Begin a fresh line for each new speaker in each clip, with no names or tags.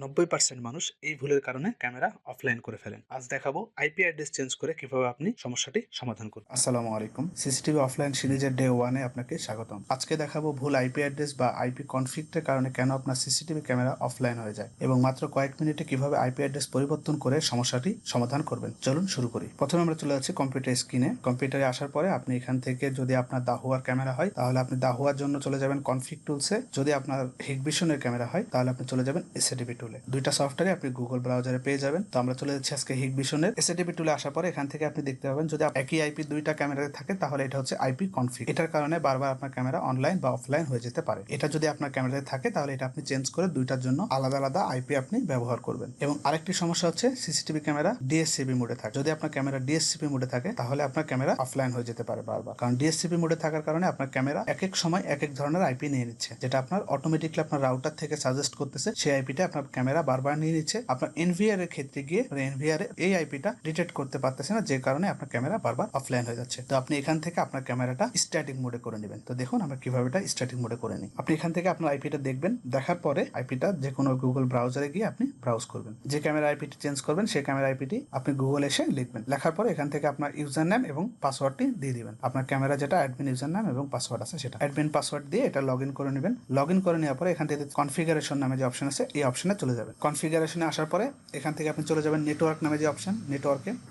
90% মানুষ এই ভুলের কারণে ক্যামেরা অফলাইন করে ফেলেন। আজ দেখাবো আইপি অ্যাড্রেস চেঞ্জ করে কিভাবে আপনি সমস্যাটি সমাধান করবেন। আসসালামু আলাইকুম, সিসিটিভি অফলাইন সিরিজের ডে 1-এ আপনাকে স্বাগতম। আজকে দেখাবো ভুল আইপি অ্যাড্রেস বা আইপি কনফ্লিক্টের কারণে কেন আপনার সিসিটিভি ক্যামেরা অফলাইন হয়ে যায় এবং মাত্র কয়েক মিনিটে কিভাবে আইপি অ্যাড্রেস পরিবর্তন করে সমস্যাটি সমাধান করবেন। চলুন শুরু করি। প্রথমে আমরা চলে যাচ্ছি কম্পিউটার স্ক্রিনে। কম্পিউটারে আসার পরে আপনি এখান থেকে যদি আপনার দাহুয়ার ক্যামেরা হয় তাহলে আপনি দাহুয়ার জন্য চলে যাবেন কনফিগ টুলসে। যদি আপনার হিগভিশনের ক্যামেরা হয় তাহলে আপনি চলে যাবেন এসএডিবি টুলে। দুইটা সফটওয়্যারে আপনি গুগল ব্রাউজারে পেয়ে যাবেন। তো আমরা চলে যাচ্ছি আজকে হিগভিশনের এসএডিবি টুলে। আসার পরে এখান থেকে আপনি দেখতে পাবেন যদি একই আইপি দুইটা ক্যামেরাতে থাকে তাহলে এটা হচ্ছে আইপি কনফিগ। এটার কারণে বারবার আপনার ক্যামেরা অনলাইন বা অফলাইন হয়ে যেতে পারে। এটা যদি আপনার ক্যামেরাতে থাকে তাহলে এটা আপনি চেঞ্জ করে দুইটার জন্য আলাদা আলাদা আইপি আপনি ব্যবহার করবেন। এবং আরেকটি সমস্যা হচ্ছে সিসিটিভি ক্যামেরা ডিএসসিপি মোডে থাকে। যদি আপনার ক্যামেরা ডিএসসিপি মোডে থাকে তাহলে আপনার ক্যামেরা অফলাইন হয়ে যেতে পারে বারবার, কারণ ডিএসসিপি মোডে থাকার কারণে আপনার ক্যামেরা এক এক সময় এক এক ধরনের আইপি নিয়ে নিচ্ছে, যেটা আপনার অটোমেটিকলি আপনার রাউটার থেকে সাজেস্ট করতেছে। সেই আইপিটা আপনার ক্যামেরা বারবার নিয়ে নিচ্ছে। আপনার এনভিআর এর ক্ষেত্রে গিয়ে এনভিআর এই আইপিটা ডিটেক্ট করতে পারতেছে না, যে কারণে আপনার ক্যামেরা বারবার অফলাইন হয়ে যাচ্ছে। তো আপনি এখান থেকে আপনার ক্যামেরাটা স্ট্যাটিক মোডে করে নেবেন। তো দেখুন আমরা কিভাবে এটা স্ট্যাটিক মোডে করে নিই। আপনি এখান থেকে আপনার আইপিটা দেখবেন, দেখার পরে আইপিটা যে কোনো গুগল ব্রাউজারে গিয়ে আপনি ব্রাউজ করবেন। যে ক্যামেরা আইপিটি চেঞ্জ করবেন সেই ক্যামেরা আইপিটি আপনি গুগল এসে লিখবেন। লেখার পরে এখান থেকে আপনার ইউজার নেম এবং পাসওয়ার্ডটি দিয়ে দিবেন। আপনার ক্যামেরা যেটা অ্যাডমিন ইউজার নাম এবং পাসওয়ার্ড আছে সেটা অ্যাডমিন পাসওয়ার্ড দিয়ে এটা লগ ইন করে নেবেন। লগ ইন করে নেওয়ার পরে এখান থেকে কনফিগারেশন নামে যে অপশন আছে এই অপশনে চলে যাবেন। কনফিগারেশনে আসার পরে এখান থেকে আপনি চলে যাবেন নেটওয়ার্ক নামে যে অপশন,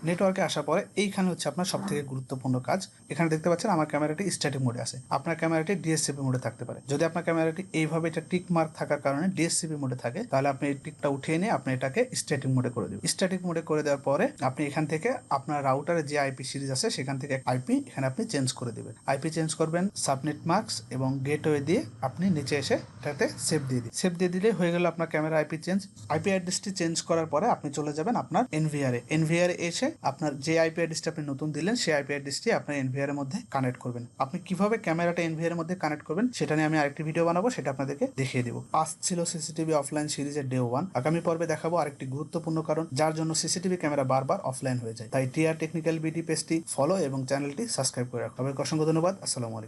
নেটওয়ার্কে আসার পরে এইখানে হচ্ছে আপনার সব থেকে গুরুত্বপূর্ণ কাজ। এখানে দেখতে পাচ্ছেন আমার ক্যামেরাটি স্ট্যাটিক মোডে আছে, আপনার ক্যামেরাটি ডিএসসিপি মোডে থাকতে পারে। যদি আপনার ক্যামেরাটি এইভাবে এটা টিক মার্ক থাকার কারণে ডিএসসিপি মোডে থাকে তাহলে আপনি এই টিকটা উঠিয়ে নিয়ে আপনি এটাকে স্ট্যাটিক মোডে করে দিবেন। স্ট্যাটিক মোডে করে দেওয়ার পরে আপনি এখান থেকে আপনার রাউটারে যে আইপি সিরিজ আছে সেখান থেকে আইপি এখানে আপনি চেঞ্জ করে দিবেন। আইপি চেঞ্জ করবেন সাবনেট মার্কস এবং গেটওয়ে দিয়ে আপনি নিচে এসে এটাতে সেভ দিয়ে দিন। সেভ দিয়ে দিলে হয়ে গেল আপনার ক্যামেরা আইপি চেঞ্জ। আইপি অ্যাড্রেসটি চেঞ্জ করার পরে আপনি চলে যাবেন আপনার এনভিআরে এসে আপনার যে আইপি অ্যাড্রেসটি আপনি নতুন দিলেন সেই আইপি অ্যাড্রেসটি আপনার এনভিআর এর মধ্যে কানেক্ট করবেন। আপনি কিভাবে ক্যামেরাটা এনভিআর এর মধ্যে কানেক্ট করবেন সেটা নিয়ে আমি আরেকটি ভিডিও বানাবো, সেটা আপনাদেরকে দেখিয়ে দেবো। আজ ছিল সিসিটিভি অফলাইন সিরিজের ডে 1। আগামী পর্বে দেখাবো আরেকটি গুরুত্বপূর্ণ কারণ যার জন্য সিসিটিভি ক্যামেরা বারবার অফলাইন হয়ে যায়। তাই টিআর টেকনিক্যাল বিডি পেজটি ফলো এবং চ্যানেলটি সাবস্ক্রাইব করে রাখুন। অসংখ্য ধন্যবাদ। আসসালামু আলাইকুম।